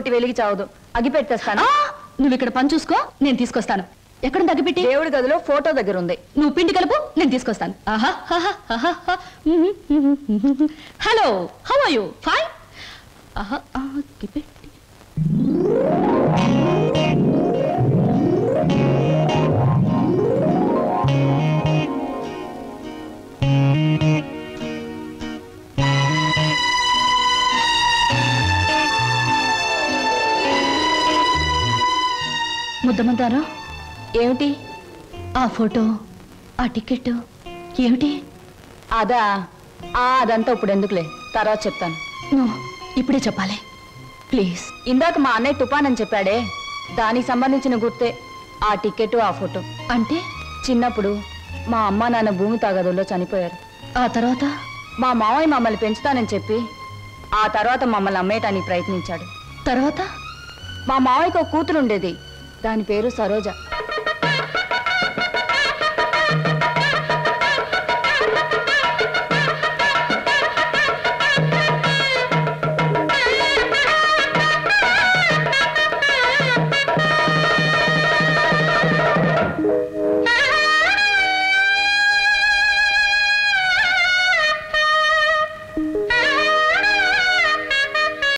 కొట్టి వెలిగి చావదు. అగిపెట్టేస్తాను. నువ్వు ఇక్కడ పని చూసుకో, నేను తీసుకొస్తాను. ఎక్కడుంది అగిపెట్టి? దేవుడి గదిలో ఫోటో దగ్గర ఉంది. నువ్వు పిండి కలుపు, నేను తీసుకొస్తాను. Hello, how are you? Fine. అగిపెట్టి ముద్దమంటారా? ఏమిటి? ఆ ఫోటో, ఆ టికెట్ ఏమిటి? అదంతా ఇప్పుడు ఎందుకులే, తర్వాత చెప్తాను. నువ్వు ఇప్పుడే చెప్పాలి ప్లీజ్. ఇందాక మా అన్నయ్య తుఫాన్ అని చెప్పాడే, దానికి సంబంధించిన గుర్తే ఆ టికెట్, ఆ ఫోటో. అంటే చిన్నప్పుడు మా అమ్మ నాన్న భూమి తాగదుల్లో చనిపోయారు. ఆ తర్వాత మా మావయ్య మమ్మల్ని పెంచుతానని చెప్పి ఆ తర్వాత మమ్మల్ని అమ్మేయటానికి ప్రయత్నించాడు. తర్వాత మా మావయ్యకు ఒక కూతురు ఉండేది, దాని పేరు సరోజ.